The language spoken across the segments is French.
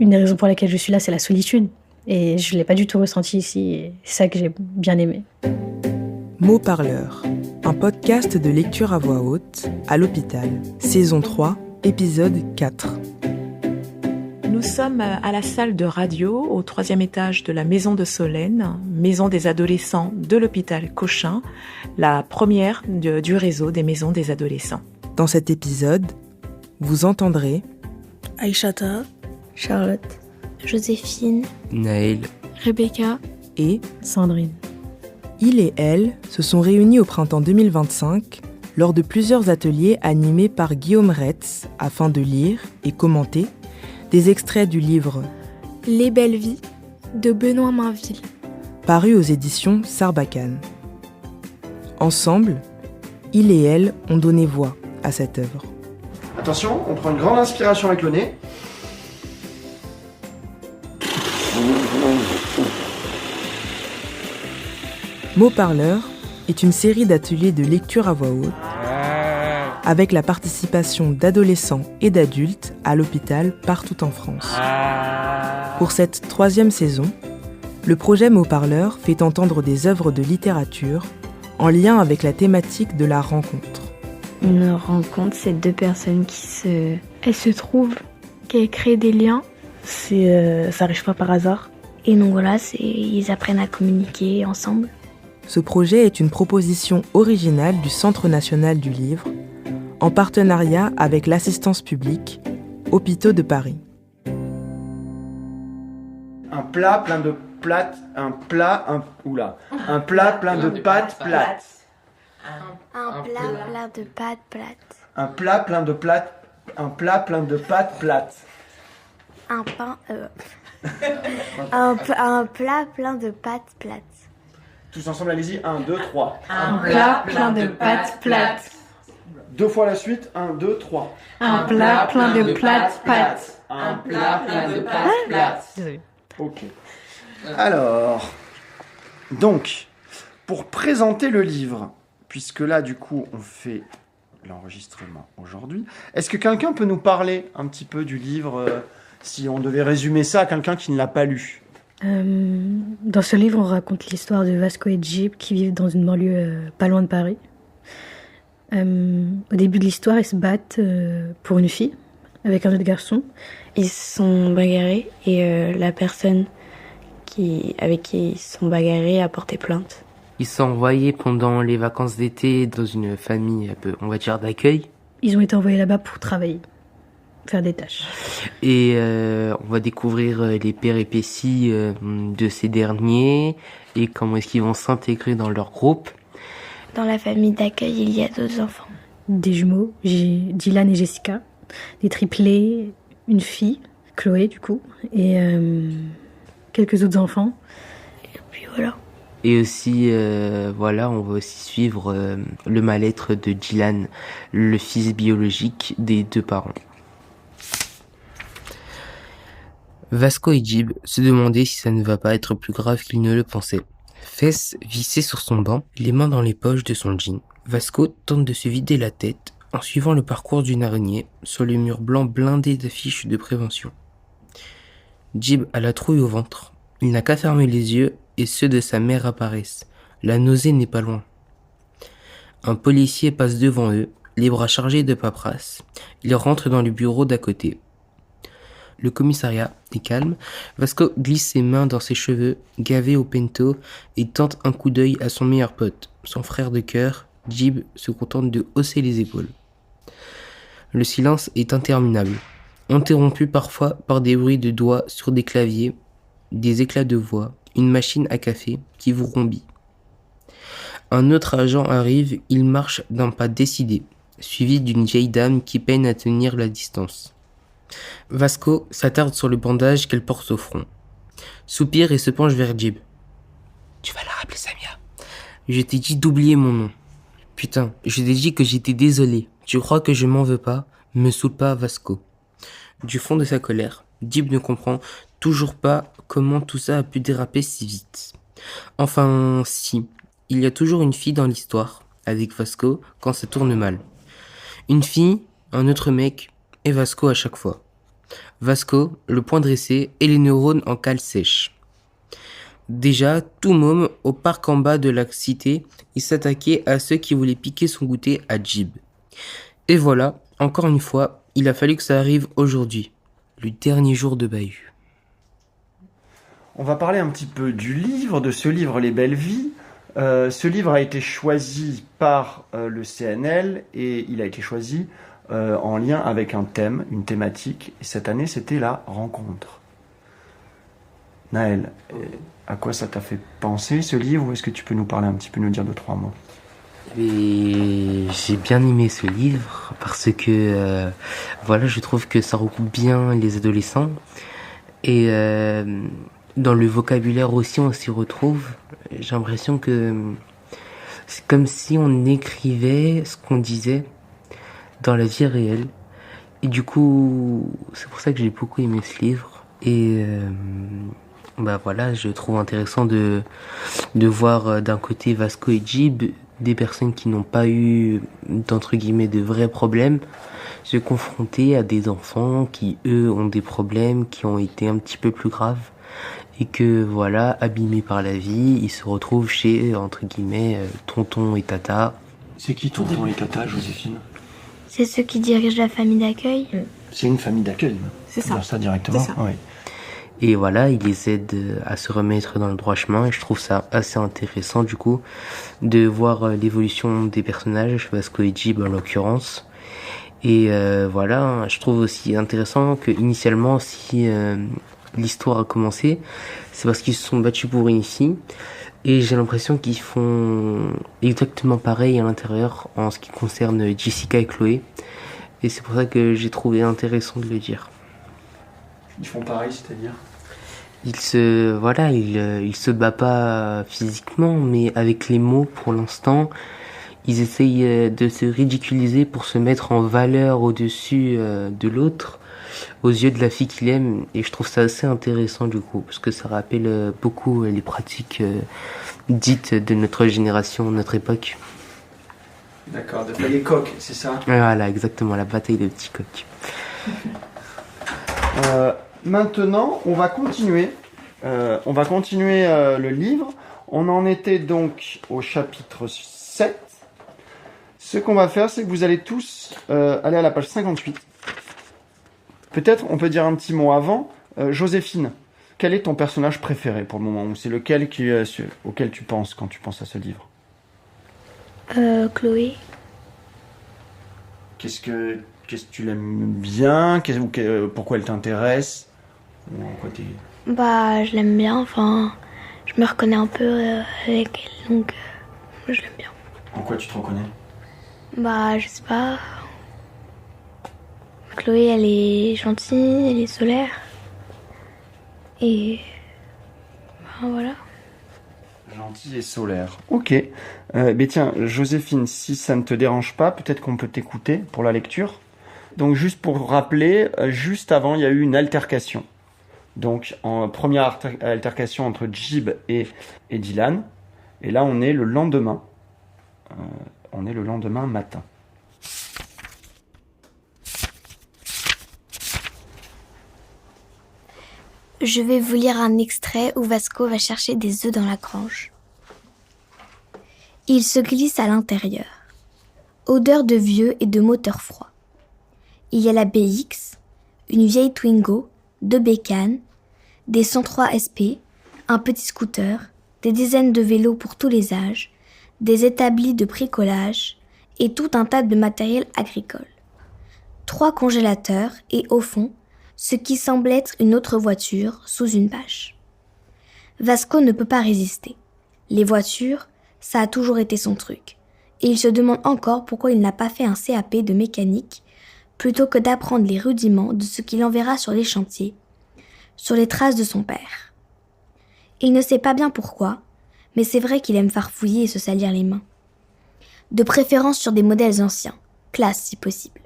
Une des raisons pour lesquelles je suis là, c'est la solitude. Et je ne l'ai pas du tout ressenti ici. Et c'est ça que j'ai bien aimé. Mots parleurs, un podcast de lecture à voix haute, à l'hôpital, saison 3, épisode 4. Nous sommes à la salle de radio, au 3e étage de la Maison de Solène, maison des adolescents de l'hôpital Cochin, la première du réseau des maisons des adolescents. Dans cet épisode, vous entendrez Aïchata, Charlotte, Joséphine, Naël, Rebecca et Sandrine. Il et elle se sont réunis au printemps 2025 lors de plusieurs ateliers animés par Guillaume Retz afin de lire et commenter des extraits du livre Les belles vies de Benoît Mainville, paru aux éditions Sarbacane. Ensemble, il et elle ont donné voix à cette œuvre. Attention, on prend une grande inspiration avec le nez. Mots parleurs est une série d'ateliers de lecture à voix haute avec la participation d'adolescents et d'adultes à l'hôpital partout en France. Pour cette 3e saison, le projet Mots parleurs fait entendre des œuvres de littérature en lien avec la thématique de la rencontre. Une rencontre, c'est deux personnes elles se trouvent, qu'elles créent des liens. ça n'arrive pas par hasard. Et donc voilà, ils apprennent à communiquer ensemble. Ce projet est une proposition originale du Centre national du livre, en partenariat avec l'assistance publique, Hôpitaux de Paris. Un plat plein de pâtes, un plat plein de pâtes plates. Un plat plein de pâtes plates. Un plat plein de pâtes plates. Un plat plein de pâtes plates. Tous ensemble, allez-y, 1, 2, 3. Un plat plein de pâtes plates. 2 fois la suite, 1, 2, 3. Un plat plein de pâtes plates. Un plat plein de pâtes plates. Ok. Alors, donc, pour présenter le livre, puisque là, du coup, on fait l'enregistrement aujourd'hui, est-ce que quelqu'un peut nous parler un petit peu du livre, si on devait résumer ça à quelqu'un qui ne l'a pas lu? Dans ce livre, on raconte l'histoire de Vasco et Jib qui vivent dans une banlieue pas loin de Paris. Au début de l'histoire, ils se battent pour une fille avec un autre garçon. Ils se sont bagarrés et la personne avec qui ils se sont bagarrés a porté plainte. ils sont envoyés pendant les vacances d'été dans une famille un peu, on va dire, d'accueil. Ils ont été envoyés là-bas pour travailler, faire des tâches. Et on va découvrir les péripéties de ces derniers et comment est-ce qu'ils vont s'intégrer dans leur groupe. Dans la famille d'accueil, il y a 2 enfants. Des jumeaux, Dylan et Jessica. Des triplés, une fille, Chloé du coup, et quelques autres enfants. Et puis voilà. Et aussi, on va aussi suivre le mal-être de Dylan, le fils biologique des 2 parents. Vasco et Jib se demandaient si ça ne va pas être plus grave qu'ils ne le pensaient. Fess vissé sur son banc, les mains dans les poches de son jean. Vasco tente de se vider la tête en suivant le parcours d'une araignée sur le mur blanc blindé d'affiches de prévention. Jib a la trouille au ventre. Il n'a qu'à fermer les yeux et ceux de sa mère apparaissent. La nausée n'est pas loin. Un policier passe devant eux, les bras chargés de paperasse. Il rentre dans le bureau d'à côté. Le commissariat est calme. Vasco glisse ses mains dans ses cheveux, gavés au pento, et tente un coup d'œil à son meilleur pote, son frère de cœur. Jib se contente de hausser les épaules. Le silence est interminable, interrompu parfois par des bruits de doigts sur des claviers, des éclats de voix, une machine à café qui vous rombit. Un autre agent arrive, il marche d'un pas décidé, suivi d'une vieille dame qui peine à tenir la distance. Vasco s'attarde sur le bandage qu'elle porte au front. Soupire et se penche vers Jib. « Tu vas la rappeler, Samia. Je t'ai dit d'oublier mon nom. Putain, je t'ai dit que j'étais désolé. Tu crois que je m'en veux pas? Me saoule pas, Vasco. » Du fond de sa colère, Jib ne comprend toujours pas comment tout ça a pu déraper si vite. Enfin, si. Il y a toujours une fille dans l'histoire, avec Vasco, quand ça tourne mal. Une fille, un autre mec, et Vasco à chaque fois. Vasco, le poing dressé et les neurones en cale sèche. Déjà, tout môme, au parc en bas de la cité, il s'attaquait à ceux qui voulaient piquer son goûter à Jib. Et voilà, encore une fois, il a fallu que ça arrive aujourd'hui, le dernier jour de Bahut. On va parler un petit peu du livre, de ce livre Les Belles Vies. Ce livre a été choisi par le CNL et il a été choisi en lien avec un thème, une thématique. Et cette année, c'était la rencontre. Naël, à quoi ça t'a fait penser ce livre, ou est-ce que tu peux nous parler un petit peu, nous dire 2-3 mots? Et j'ai bien aimé ce livre parce que voilà, je trouve que ça regroupe bien les adolescents et dans le vocabulaire aussi on s'y retrouve. J'ai l'impression que c'est comme si on écrivait ce qu'on disait dans la vie réelle et du coup c'est pour ça que j'ai beaucoup aimé ce livre et voilà, je trouve intéressant de voir d'un côté Vasco et Jib, des personnes qui n'ont pas eu, d'entre guillemets, de vrais problèmes, se confronter à des enfants qui, eux, ont des problèmes qui ont été un petit peu plus graves. Et que, voilà, abîmés par la vie, ils se retrouvent chez, entre guillemets, tonton et tata. C'est qui tonton et tata, Joséphine? C'est ceux qui dirigent la famille d'accueil. C'est une famille d'accueil. C'est ça. Ça directement. C'est ça. Oui. Et voilà, il les aide à se remettre dans le droit chemin. Et je trouve ça assez intéressant, du coup, de voir l'évolution des personnages, Vasco et Jib en l'occurrence. Et voilà, je trouve aussi intéressant que initialement, si l'histoire a commencé, c'est parce qu'ils se sont battus pour une fille. Et j'ai l'impression qu'ils font exactement pareil à l'intérieur en ce qui concerne Jessica et Chloé. Et c'est pour ça que j'ai trouvé intéressant de le dire. Ils font pareil, c'est-à-dire? Il se bat pas physiquement, mais avec les mots, pour l'instant, ils essayent de se ridiculiser pour se mettre en valeur au-dessus de l'autre, aux yeux de la fille qu'il aime. Et je trouve ça assez intéressant, du coup, parce que ça rappelle beaucoup les pratiques dites de notre génération, notre époque. D'accord, les coqs, c'est ça? Voilà, exactement, la bataille des petits coqs. Maintenant, on va continuer. Le livre. On en était donc au chapitre 7. Ce qu'on va faire, c'est que vous allez tous aller à la page 58. Peut-être, on peut dire un petit mot avant. Joséphine, quel est ton personnage préféré pour le moment? Ou c'est lequel auquel tu penses quand tu penses à ce livre? Chloé. Qu'est-ce que tu l'aimes bien? Pourquoi elle t'intéresse? Ou en quoi Je l'aime bien, enfin, je me reconnais un peu avec elle, donc je l'aime bien. En quoi tu te reconnais? Je sais pas. Chloé, elle est gentille, elle est solaire. Et voilà. Gentille et solaire. Ok. Tiens, Joséphine, si ça ne te dérange pas, peut-être qu'on peut t'écouter pour la lecture. Donc juste pour rappeler, juste avant, il y a eu une altercation. Donc en première altercation entre Jib et Dylan. Et là, on est le lendemain. Matin. Je vais vous lire un extrait où Vasco va chercher des œufs dans la grange. Il se glisse à l'intérieur. Odeur de vieux et de moteur froid. Il y a la BX, une vieille Twingo, 2 bécanes, des 103 SP, un petit scooter, des dizaines de vélos pour tous les âges, des établis de bricolage et tout un tas de matériel agricole. 3 congélateurs et au fond, ce qui semble être une autre voiture sous une bâche. Vasco ne peut pas résister. Les voitures, ça a toujours été son truc. Et il se demande encore pourquoi il n'a pas fait un CAP de mécanique plutôt que d'apprendre les rudiments de ce qu'il enverra sur les chantiers, sur les traces de son père. Il ne sait pas bien pourquoi, mais c'est vrai qu'il aime farfouiller et se salir les mains. De préférence sur des modèles anciens, classe si possible.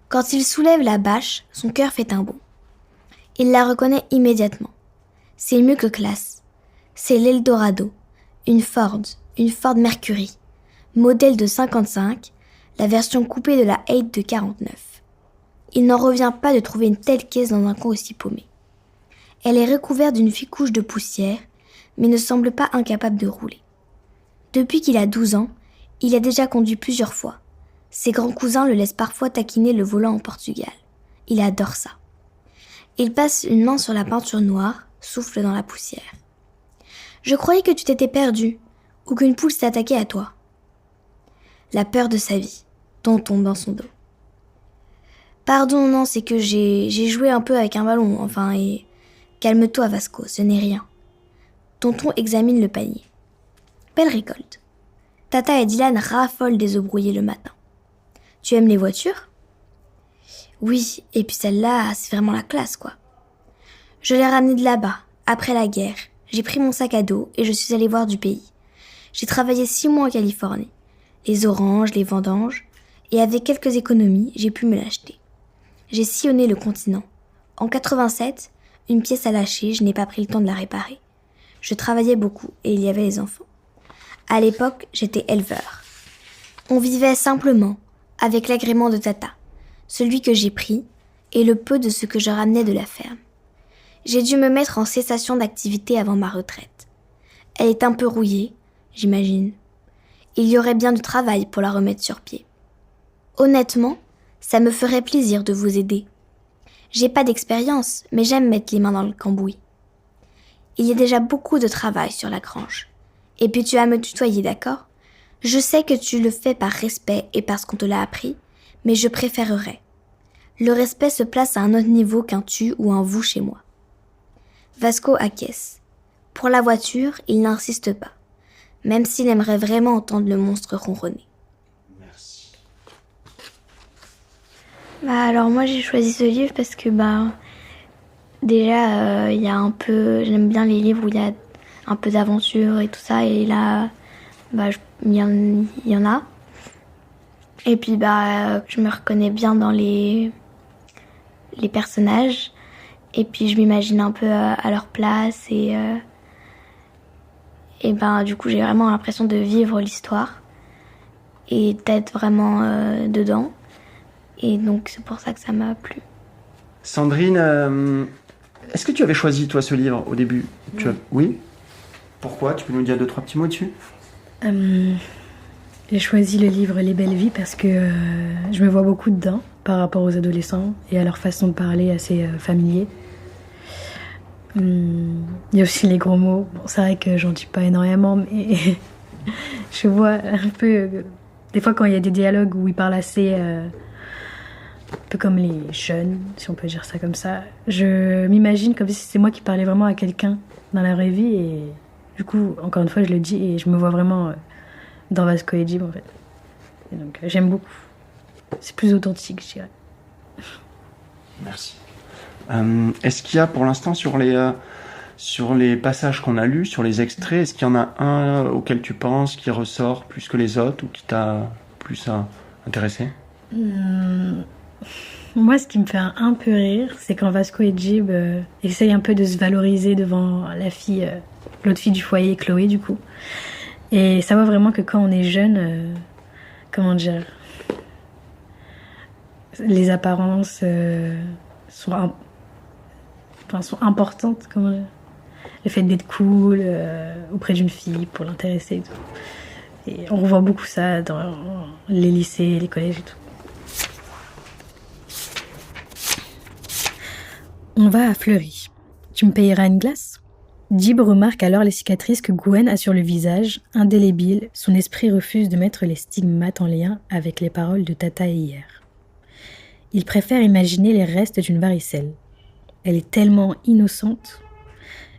Quand il soulève la bâche, son cœur fait un bond. Il la reconnaît immédiatement. C'est mieux que classe. C'est l'Eldorado, une Ford Mercury, modèle de 55, la version coupée de la 8 de 49. Il n'en revient pas de trouver une telle caisse dans un coin aussi paumé. Elle est recouverte d'une fine couche de poussière, mais ne semble pas incapable de rouler. Depuis qu'il a 12 ans, il a déjà conduit plusieurs fois. Ses grands cousins le laissent parfois taquiner le volant en Portugal. Il adore ça. Il passe une main sur la peinture noire, souffle dans la poussière. « Je croyais que tu t'étais perdu, ou qu'une poule s'est attaquée à toi. » La peur de sa vie, tombe dans son dos. « Pardon, non, c'est que j'ai joué un peu avec un ballon, enfin, et... » « Calme-toi, Vasco, ce n'est rien. » Tonton examine le panier. Belle récolte. Tata et Dylan raffolent des œufs brouillés le matin. « Tu aimes les voitures ? » ?»« Oui, et puis celle-là, c'est vraiment la classe, quoi. » « Je l'ai ramenée de là-bas, après la guerre. J'ai pris mon sac à dos et je suis allée voir du pays. J'ai travaillé 6 mois en Californie. Les oranges, les vendanges, et avec quelques économies, j'ai pu me l'acheter. J'ai sillonné le continent. En 87, une pièce a lâché, je n'ai pas pris le temps de la réparer. Je travaillais beaucoup et il y avait les enfants. À l'époque, j'étais éleveur. On vivait simplement, avec l'agrément de Tata, celui que j'ai pris, et le peu de ce que je ramenais de la ferme. J'ai dû me mettre en cessation d'activité avant ma retraite. Elle est un peu rouillée, j'imagine. Il y aurait bien du travail pour la remettre sur pied. Honnêtement, ça me ferait plaisir de vous aider. J'ai pas d'expérience, mais j'aime mettre les mains dans le cambouis. Il y a déjà beaucoup de travail sur la grange. Et puis tu vas me tutoyer, d'accord ? Je sais que tu le fais par respect et parce qu'on te l'a appris, mais je préférerais. Le respect se place à un autre niveau qu'un tu ou un vous chez moi. Vasco acquiesce. Pour la voiture, il n'insiste pas, même s'il aimerait vraiment entendre le monstre ronronner. Merci. Alors moi j'ai choisi ce livre parce que déjà il y a un peu, j'aime bien les livres où il y a un peu d'aventure et tout ça, et là il y en a. Et puis je me reconnais bien dans les personnages, et puis je m'imagine un peu à leur place, et du coup j'ai vraiment l'impression de vivre l'histoire et d'être vraiment dedans. Et donc c'est pour ça que ça m'a plu. Sandrine, est-ce que tu avais choisi toi ce livre au début ? Oui. Pourquoi ? Tu peux nous dire 2-3 petits mots dessus ? J'ai choisi le livre Les Belles Vies parce que je me vois beaucoup dedans par rapport aux adolescents et à leur façon de parler assez familier. Il y a aussi les gros mots. Bon, c'est vrai que j'en dis pas énormément, mais je vois un peu... des fois quand il y a des dialogues où ils parlent assez... un peu comme les jeunes, si on peut dire ça comme ça. Je m'imagine comme si c'était moi qui parlais vraiment à quelqu'un dans la vraie vie, et du coup, encore une fois, je le dis, et je me vois vraiment dans Vasco et Jib, en fait. Et donc, j'aime beaucoup. C'est plus authentique, je dirais. Merci. Est-ce qu'il y a pour l'instant sur les passages qu'on a lus, sur les extraits, est-ce qu'il y en a un auquel tu penses qui ressort plus que les autres ou qui t'a plus intéressé ? Moi, ce qui me fait un peu rire, c'est quand Vasco et Jib essayent un peu de se valoriser devant la fille, l'autre fille du foyer, Chloé, du coup. Et ça voit vraiment que quand on est jeune, comment dire, les apparences sont importantes, comment dire. Le fait d'être cool auprès d'une fille pour l'intéresser et tout. Et on revoit beaucoup ça dans les lycées, les collèges et tout. On va à Fleury. Tu me payeras une glace ? Jib remarque alors les cicatrices que Gwen a sur le visage, indélébiles. Son esprit refuse de mettre les stigmates en lien avec les paroles de Tata hier. Il préfère imaginer les restes d'une varicelle. Elle est tellement innocente.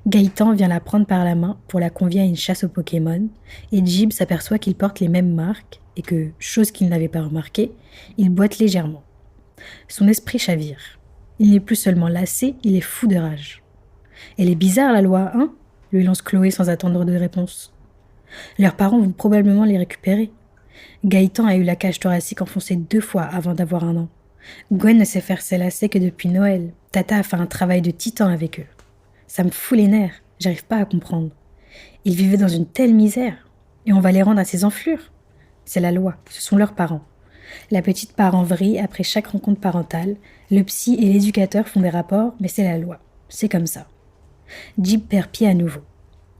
Gaëtan vient la prendre par la main pour la convier à une chasse aux Pokémon, et Jib s'aperçoit qu'il porte les mêmes marques et que, chose qu'il n'avait pas remarqué, il boite légèrement. Son esprit chavire. Il n'est plus seulement lassé, il est fou de rage. « Elle est bizarre, la loi, hein ?» lui lance Chloé sans attendre de réponse. Leurs parents vont probablement les récupérer. Gaëtan a eu la cage thoracique enfoncée 2 fois avant d'avoir 1 an. Gwen ne sait faire ses lacets que depuis Noël. Tata a fait un travail de titan avec eux. Ça me fout les nerfs, j'arrive pas à comprendre. Ils vivaient dans une telle misère, et on va les rendre à ces enflures. C'est la loi, ce sont leurs parents. La petite part en vrille après chaque rencontre parentale. Le psy et l'éducateur font des rapports, mais c'est la loi. C'est comme ça. Jib perd pied à nouveau.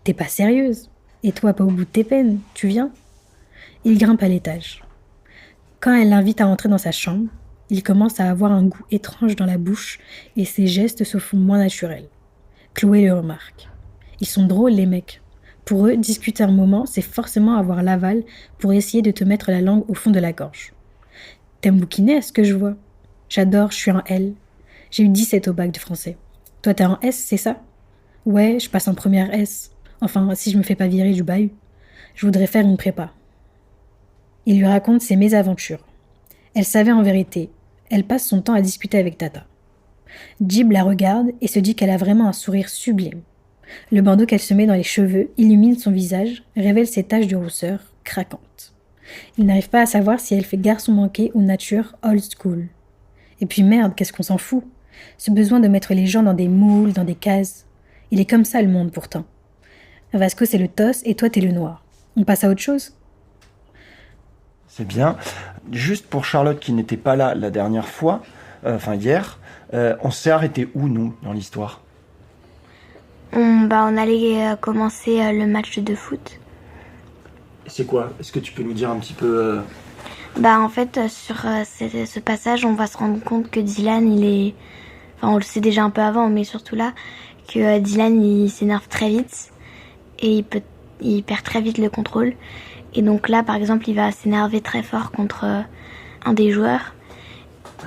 T'es pas sérieuse? Et toi, pas au bout de tes peines? Tu viens? Il grimpe à l'étage. Quand elle l'invite à entrer dans sa chambre, il commence à avoir un goût étrange dans la bouche et ses gestes se font moins naturels. Chloé le remarque. Ils sont drôles, les mecs. Pour eux, discuter un moment, c'est forcément avoir l'aval pour essayer de te mettre la langue au fond de la gorge. T'aimes bouquiner à ce que je vois? J'adore, je suis en L. J'ai eu 17 au bac de français. Toi, t'es en S, c'est ça? Ouais, je passe en première S. Enfin, si je me fais pas virer du bahut. Je voudrais faire une prépa. Il lui raconte ses mésaventures. Elle savait en vérité. Elle passe son temps à discuter avec Tata. Jib la regarde et se dit qu'elle a vraiment un sourire sublime. Le bandeau qu'elle se met dans les cheveux illumine son visage, révèle ses taches de rousseur craquantes. Il n'arrive pas à savoir si elle fait garçon manqué ou nature old school. Et puis merde, qu'est-ce qu'on s'en fout? Ce besoin de mettre les gens dans des moules, dans des cases. Il est comme ça le monde pourtant. Vasco c'est le toss et toi t'es le noir. On passe à autre chose? C'est bien. Juste pour Charlotte qui n'était pas là la dernière fois, hier, on s'est arrêté où, nous, dans l'histoire? On allait commencer le match de foot. C'est quoi? Est-ce que tu peux nous dire un petit peu... En fait, sur ce passage, on va se rendre compte que Dylan, il est... Enfin, on le sait déjà un peu avant, mais surtout là, que Dylan, il s'énerve très vite et il perd très vite le contrôle. Et donc là, par exemple, il va s'énerver très fort contre un des joueurs.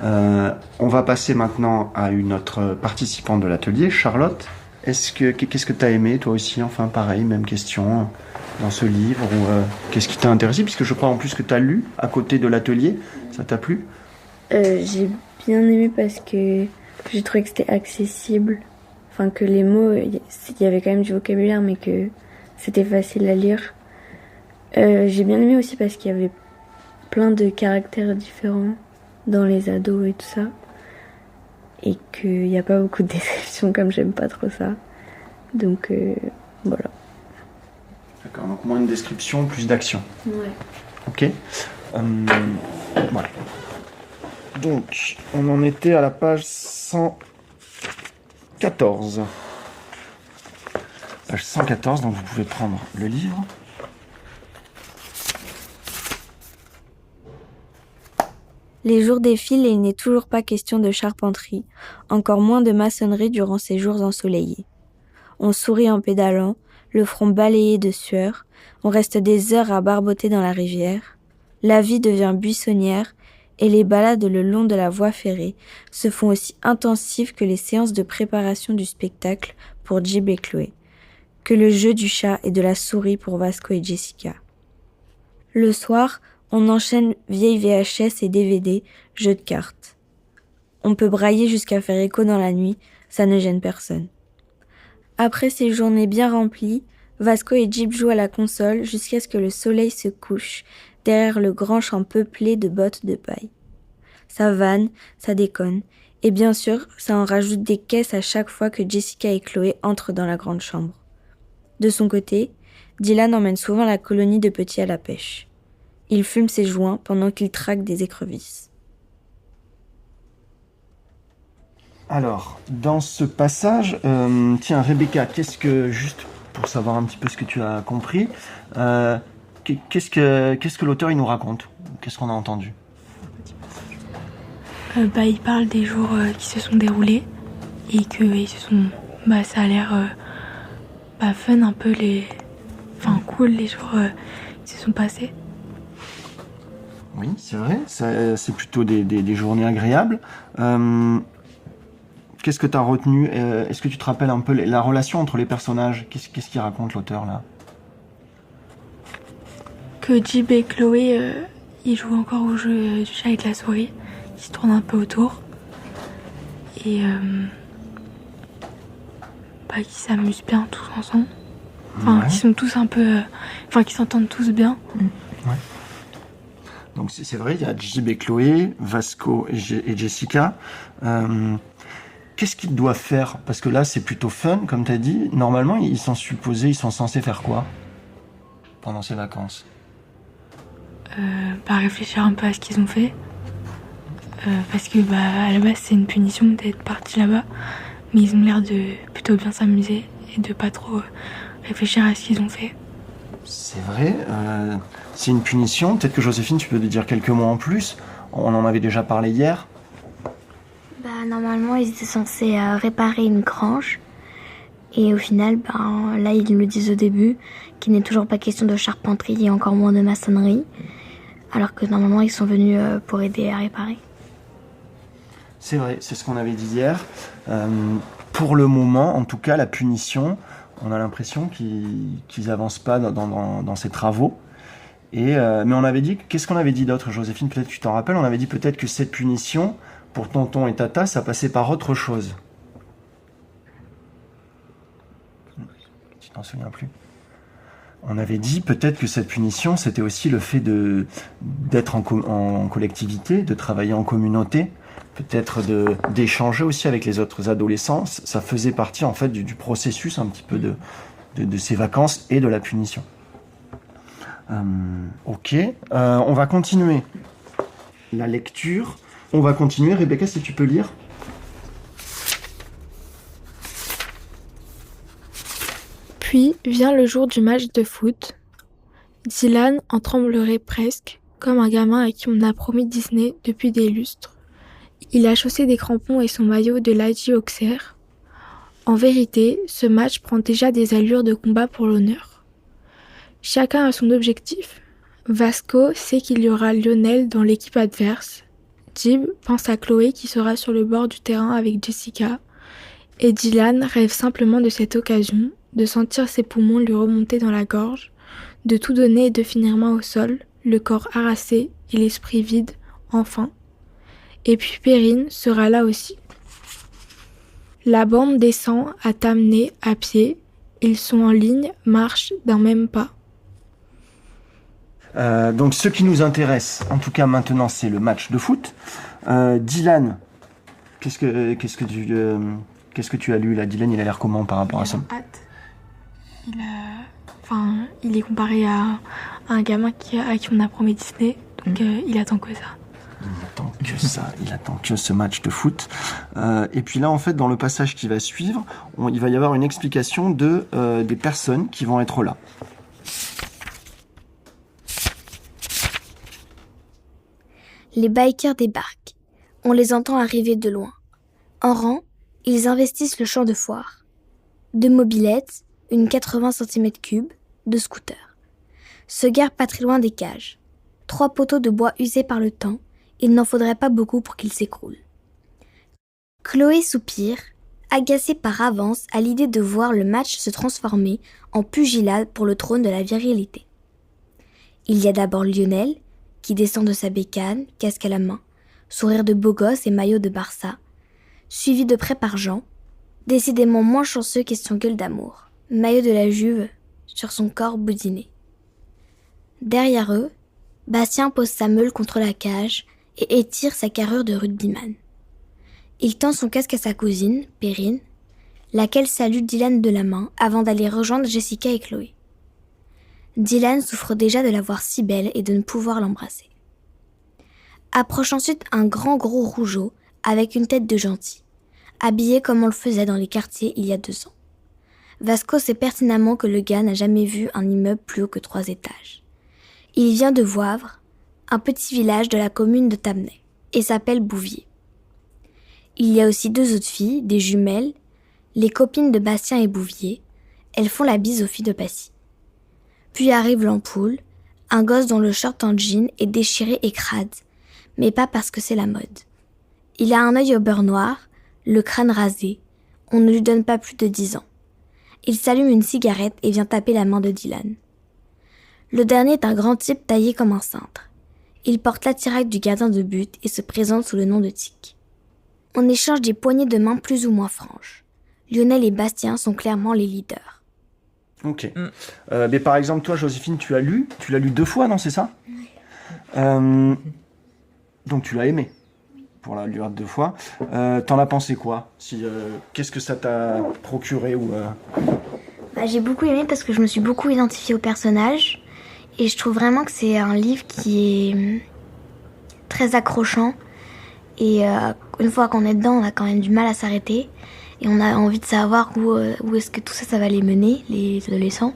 On va passer maintenant à une autre participante de l'atelier, Charlotte. Qu'est-ce que t'as aimé, toi aussi? Enfin, pareil, même question dans ce livre. Ou qu'est-ce qui t'a intéressé? Puisque je crois en plus que t'as lu à côté de l'atelier. Ça t'a plu? J'ai bien aimé parce que j'ai trouvé que c'était accessible. Enfin, que les mots, il y avait quand même du vocabulaire, mais que c'était facile à lire. J'ai bien aimé aussi parce qu'il y avait plein de caractères différents dans les ados et tout ça. Et qu'il n'y a pas beaucoup de descriptions, comme j'aime pas trop ça. Donc, voilà. D'accord, donc moins de description, plus d'action. Ouais. Ok. Voilà. Donc, on en était à la page 114. Page 114, donc vous pouvez prendre le livre. Les jours défilent et il n'est toujours pas question de charpenterie, encore moins de maçonnerie durant ces jours ensoleillés. On sourit en pédalant, le front balayé de sueur, on reste des heures à barboter dans la rivière. La vie devient buissonnière et les balades le long de la voie ferrée se font aussi intensives que les séances de préparation du spectacle pour Jib et Chloé, que le jeu du chat et de la souris pour Vasco et Jessica. Le soir, on enchaîne vieilles VHS et DVD, jeux de cartes. On peut brailler jusqu'à faire écho dans la nuit, ça ne gêne personne. Après ces journées bien remplies, Vasco et Jib jouent à la console jusqu'à ce que le soleil se couche derrière le grand champ peuplé de bottes de paille. Ça vanne, ça déconne, et bien sûr, ça en rajoute des caisses à chaque fois que Jessica et Chloé entrent dans la grande chambre. De son côté, Dylan emmène souvent la colonie de petits à la pêche. Il fume ses joints pendant qu'il traque des écrevisses. Alors, dans ce passage, tiens, Rebecca, juste pour savoir un petit peu ce que tu as compris, qu'est-ce que l'auteur il nous raconte? Qu'est-ce qu'on a entendu? Il parle des jours qui se sont déroulés et que ça a l'air fun un peu cool les jours qui se sont passés. Oui, c'est vrai, c'est plutôt des journées agréables. Qu'est-ce que tu as retenu? Est-ce que tu te rappelles un peu la relation entre les personnages? Qu'est-ce qu'il raconte l'auteur là? Que Jib et Chloé, ils jouent encore au jeu du chat et de la souris. Ils se tournent un peu autour. Et qu'ils s'amusent bien tous ensemble. Qu'ils sont tous un peu... qu'ils s'entendent tous bien. Ouais. Donc c'est vrai, il y a Jib et Chloé, Vasco et Jessica. Qu'est-ce qu'ils doivent faire? Parce que là, c'est plutôt fun, comme tu as dit. Normalement, ils sont censés faire quoi pendant ces vacances? réfléchir un peu à ce qu'ils ont fait. Parce que à la base c'est une punition d'être partis là-bas, mais ils ont l'air de plutôt bien s'amuser et de pas trop réfléchir à ce qu'ils ont fait. C'est vrai, c'est une punition. Peut-être que Joséphine, tu peux te dire quelques mots en plus. On en avait déjà parlé hier. Normalement, ils étaient censés réparer une grange. Et au final, là, ils le disent au début, qu'il n'est toujours pas question de charpenterie et encore moins de maçonnerie. Alors que normalement, ils sont venus pour aider à réparer. C'est vrai, c'est ce qu'on avait dit hier. Pour le moment, en tout cas, la punition, on a l'impression qu'ils avancent pas dans ces travaux. Mais on avait dit, qu'est-ce qu'on avait dit d'autre, Joséphine? Peut-être que tu t'en rappelles, on avait dit peut-être que cette punition, pour tonton et tata, ça passait par autre chose. Tu t'en souviens plus? On avait dit peut-être que cette punition, c'était aussi le fait d'être en collectivité, de travailler en communauté, peut-être d'échanger aussi avec les autres adolescents. Ça faisait partie en fait du processus un petit peu de ces vacances et de la punition. Ok, on va continuer la lecture. On va continuer. Rebecca, si tu peux lire. Puis vient le jour du match de foot. Dylan en tremblerait presque, comme un gamin à qui on a promis Disney depuis des lustres. Il a chaussé des crampons et son maillot de Laji Auxerre. En vérité, ce match prend déjà des allures de combat pour l'honneur. Chacun a son objectif. Vasco sait qu'il y aura Lionel dans l'équipe adverse. Jib pense à Chloé qui sera sur le bord du terrain avec Jessica. Et Dylan rêve simplement de cette occasion, de sentir ses poumons lui remonter dans la gorge, de tout donner et de finir main au sol, le corps harassé et l'esprit vide, enfin. Et puis Perrine sera là aussi. La bande descend à Tamné à pied. Ils sont en ligne, marchent d'un même pas. Donc ce qui nous intéresse, en tout cas maintenant, c'est le match de foot. Dylan, qu'est-ce que tu as lu là? Dylan, il a l'air comment par rapport à ça? Il est comparé à un gamin à qui on a promis Disney, donc il attend que ça. Il attend que ce match de foot. Et puis là, en fait, dans le passage qui va suivre, il va y avoir une explication des personnes qui vont être là. Les bikers débarquent. On les entend arriver de loin. En rang, ils investissent le champ de foire. 2 mobylettes, une 80 cm3, 2 scooters. Se garent pas très loin des cages. 3 poteaux de bois usés par le temps, il n'en faudrait pas beaucoup pour qu'ils s'écroulent. Chloé soupire, agacée par avance à l'idée de voir le match se transformer en pugilade pour le trône de la virilité. Il y a d'abord Lionel, qui descend de sa bécane, casque à la main, sourire de beau gosse et maillot de Barça, suivi de près par Jean, décidément moins chanceux question gueule d'amour, maillot de la Juve sur son corps boudiné. Derrière eux, Bastien pose sa meule contre la cage et étire sa carrure de rugbyman. Il tend son casque à sa cousine, Perrine, laquelle salue Dylan de la main avant d'aller rejoindre Jessica et Chloé. Dylan souffre déjà de la voir si belle et de ne pouvoir l'embrasser. Approche ensuite un grand gros rougeau avec une tête de gentil, habillé comme on le faisait dans les quartiers il y a 2 ans. Vasco sait pertinemment que le gars n'a jamais vu un immeuble plus haut que 3 étages. Il vient de Voivre, un petit village de la commune de Tamnay, et s'appelle Bouvier. Il y a aussi 2 autres filles, des jumelles, les copines de Bastien et Bouvier. Elles font la bise aux filles de Passy. Puis arrive l'ampoule, un gosse dont le short en jean est déchiré et crade, mais pas parce que c'est la mode. Il a un œil au beurre noir, le crâne rasé, on ne lui donne pas plus de 10 ans. Il s'allume une cigarette et vient taper la main de Dylan. Le dernier est un grand type taillé comme un cintre. Il porte l'attirail du gardien de but et se présente sous le nom de Tic. On échange des poignées de main plus ou moins franches. Lionel et Bastien sont clairement les leaders. Ok. Mais par exemple, toi, Joséphine, tu l'as lu 2 fois, non, c'est ça? Oui. Donc tu l'as aimé pour la lire 2 fois. T'en as pensé quoi? Qu'est-ce que ça t'a procuré ou J'ai beaucoup aimé parce que je me suis beaucoup identifiée au personnage Et je trouve vraiment que c'est un livre qui est très accrochant. Et une fois qu'on est dedans, on a quand même du mal à s'arrêter. Et on a envie de savoir où est-ce que tout ça va les mener, les adolescents.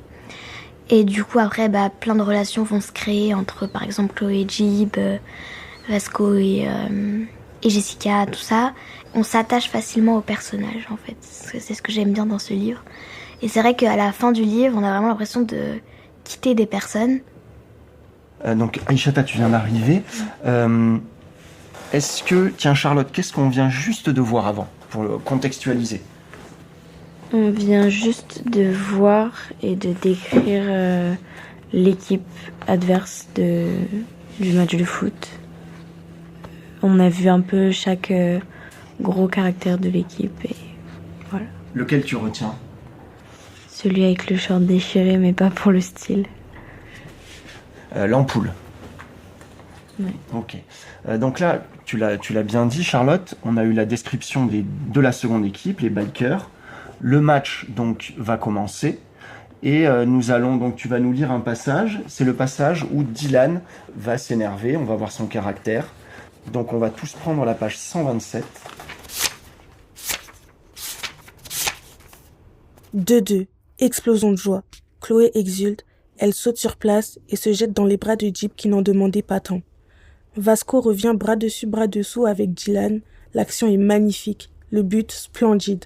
Et du coup, après, plein de relations vont se créer entre, par exemple, Chloé et Jib, Vasco et Jessica, tout ça. On s'attache facilement aux personnages, en fait. C'est ce que j'aime bien dans ce livre. Et c'est vrai qu'à la fin du livre, on a vraiment l'impression de quitter des personnes. Donc, Aïchata, tu viens d'arriver. Est-ce que... Tiens, Charlotte, qu'est-ce qu'on vient juste de voir avant, pour le contextualiser? On vient juste de voir et de décrire l'équipe adverse du match de foot. On a vu un peu chaque gros caractère de l'équipe et voilà. Lequel tu retiens? Celui avec le short déchiré, mais pas pour le style. L'ampoule. Ouais. Ok. Donc là, tu l'as bien dit, Charlotte, on a eu la description de la seconde équipe, les bikers. Le match donc va commencer et tu vas nous lire un passage. C'est le passage où Dylan va s'énerver, on va voir son caractère. Donc on va tous prendre la page 127. 2-2. Explosion de joie. Chloé exulte, elle saute sur place et se jette dans les bras de Jib qui n'en demandait pas tant. Vasco revient bras dessus bras dessous avec Dylan. L'action est magnifique, le but splendide.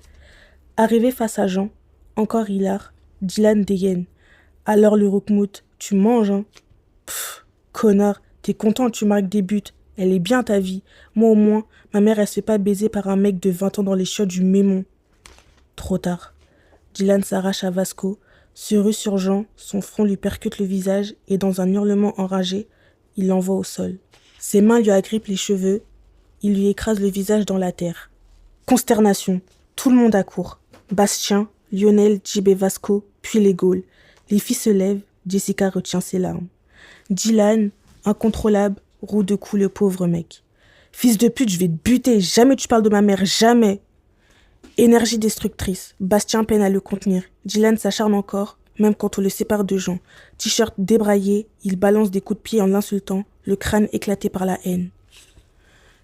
Arrivé face à Jean, encore hilar, Dylan dégaine. Alors le roukmout, tu manges, hein? Pfff, connard, t'es content, tu marques des buts. Elle est bien ta vie. Moi au moins, ma mère elle se fait pas baiser par un mec de 20 ans dans les chiottes du Mémon. Trop tard. Dylan s'arrache à Vasco, se rue sur Jean, son front lui percute le visage et dans un hurlement enragé, il l'envoie au sol. Ses mains lui agrippent les cheveux, il lui écrase le visage dans la terre. Consternation, tout le monde accourt. Bastien, Lionel, Jib et Vasco, puis les Gaules. Les filles se lèvent, Jessica retient ses larmes. Dylan, incontrôlable, roue de coups le pauvre mec. Fils de pute, je vais te buter, jamais tu parles de ma mère, jamais. Énergie destructrice, Bastien peine à le contenir. Dylan s'acharne encore, même quand on le sépare de Jean. T-shirt débraillé, il balance des coups de pied en l'insultant, le crâne éclaté par la haine.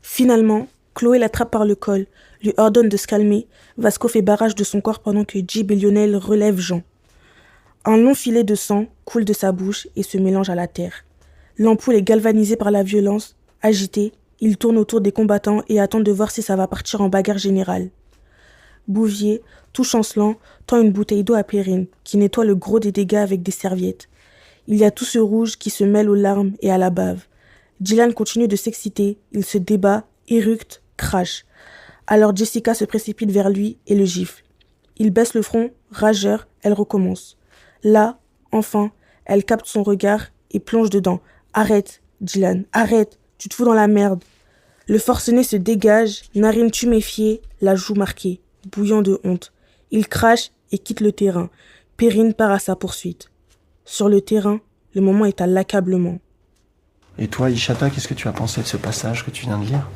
Finalement, Chloé l'attrape par le col, lui ordonne de se calmer. Vasco fait barrage de son corps pendant que Jib et Lionel relèvent Jean. Un long filet de sang coule de sa bouche et se mélange à la terre. L'ampoule est galvanisée par la violence. Agité, il tourne autour des combattants et attend de voir si ça va partir en bagarre générale. Bouvier, tout chancelant, tend une bouteille d'eau à Perrine, qui nettoie le gros des dégâts avec des serviettes. Il y a tout ce rouge qui se mêle aux larmes et à la bave. Dylan continue de s'exciter, il se débat, éructe, crache. Alors Jessica se précipite vers lui et le gifle. Il baisse le front, rageur, elle recommence. Là, enfin, elle capte son regard et plonge dedans. « Arrête, Dylan, arrête, tu te fous dans la merde. » Le forcené se dégage, narine tuméfiée, la joue marquée, bouillant de honte. Il crache et quitte le terrain. Perrine part à sa poursuite. Sur le terrain, le moment est à l'accablement. Et toi, Ishata, qu'est-ce que tu as pensé de ce passage que tu viens de lire?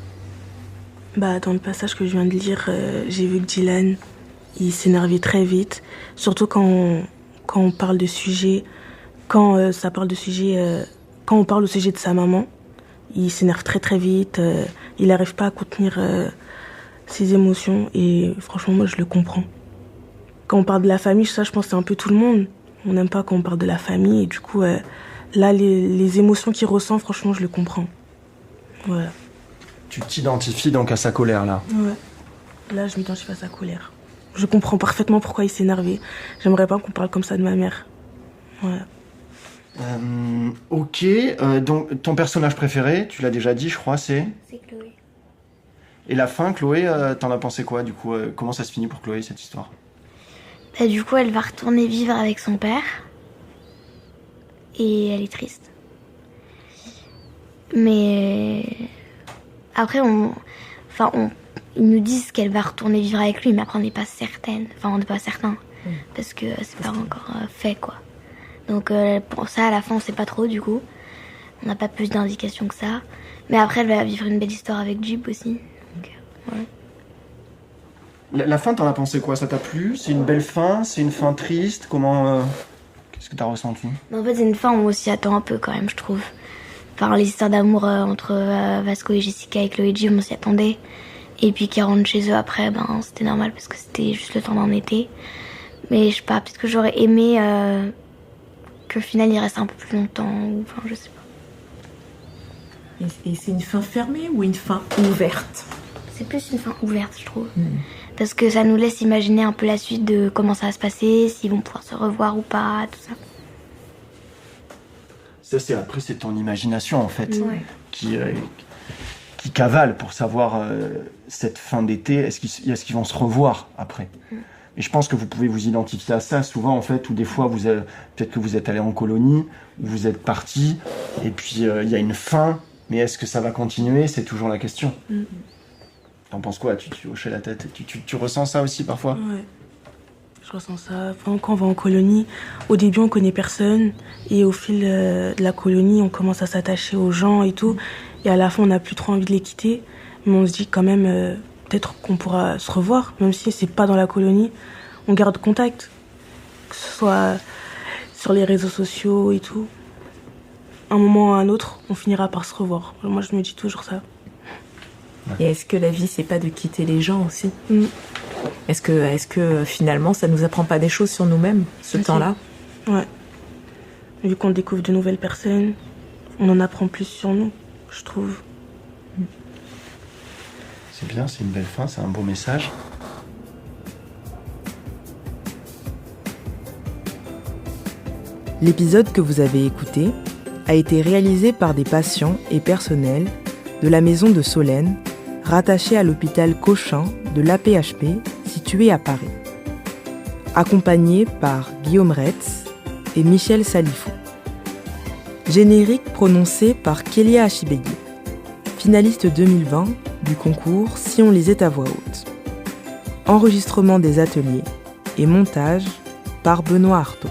Dans le passage que je viens de lire, j'ai vu que Dylan, il s'énervait très vite. Surtout quand on parle de sujet, quand on parle au sujet de sa maman, il s'énerve très très vite. Il n'arrive pas à contenir ses émotions et franchement, moi je le comprends. Quand on parle de la famille, ça, je pense que c'est un peu tout le monde. On n'aime pas quand on parle de la famille et du coup, là, les émotions qu'il ressent, franchement, je le comprends. Voilà. Tu t'identifies donc à sa colère, là? Ouais. Là, je m'identifie à sa colère. Je comprends parfaitement pourquoi il s'est énervé. J'aimerais pas qu'on parle comme ça de ma mère. Voilà. Ok. Donc, ton personnage préféré, tu l'as déjà dit, je crois, c'est Chloé. Et la fin, Chloé, t'en as pensé quoi, du coup? Comment ça se finit pour Chloé, cette histoire? Du coup, elle va retourner vivre avec son père. Et elle est triste. Mais après, ils nous disent qu'elle va retourner vivre avec lui, mais après on n'est pas certaine. Enfin, on n'est pas certain. Parce que c'est pas encore fait, quoi. Donc pour ça, à la fin, on sait pas trop, du coup. On n'a pas plus d'indications que ça. Mais après, elle va vivre une belle histoire avec Jib aussi. Donc, voilà. La fin, t'en as pensé quoi? Ça t'a plu? C'est une belle fin? C'est une fin triste? Comment Qu'est-ce que tu as ressenti? En fait, c'est une fin où on s'y attend un peu quand même, je trouve. Enfin, les histoires d'amour entre Vasco et Jessica et Chloé Jim, on s'y attendait. Et puis qu'ils rentrent chez eux après, c'était normal parce que c'était juste le temps d'un été. Mais je sais pas, peut-être que j'aurais aimé qu'au final il reste un peu plus longtemps, ou enfin je sais pas. Et c'est une fin fermée ou une fin ouverte? C'est plus une fin ouverte, je trouve. Parce que ça nous laisse imaginer un peu la suite de comment ça va se passer, s'ils vont pouvoir se revoir ou pas, tout ça. Ça, après, c'est ton imagination, en fait, qui cavale pour savoir cette fin d'été, est-ce qu'ils vont se revoir après? Et je pense que vous pouvez vous identifier à ça souvent, en fait, ou des fois, peut-être que vous êtes allé en colonie, ou vous êtes parti, et puis il y a une fin, mais est-ce que ça va continuer? C'est toujours la question. T'en penses quoi? Tu hochais la tête. Tu ressens ça aussi parfois? Ouais, je ressens ça. Enfin, quand on va en colonie, au début on connaît personne, et au fil de la colonie, on commence à s'attacher aux gens et tout, et à la fin on n'a plus trop envie de les quitter, mais on se dit quand même peut-être qu'on pourra se revoir, même si c'est pas dans la colonie, on garde contact, que ce soit sur les réseaux sociaux et tout. Un moment ou un autre, on finira par se revoir. Moi, je me dis toujours ça. Et est-ce que la vie, c'est pas de quitter les gens aussi? Est-ce que finalement, ça nous apprend pas des choses sur nous-mêmes, ce temps-là? Ouais. Vu qu'on découvre de nouvelles personnes, on en apprend plus sur nous, je trouve. C'est bien, c'est une belle fin, c'est un beau message. L'épisode que vous avez écouté a été réalisé par des patients et personnels de la maison de Solène, rattachée à l'hôpital Cochin de l'AP-HP, situé à Paris. Accompagné par Guillaume Retz et Michel Salifou. Générique prononcé par Kélia Achibegui, finaliste 2020 du concours Si on lisait à voix haute. Enregistrement des ateliers et montage par Benoît Artaud.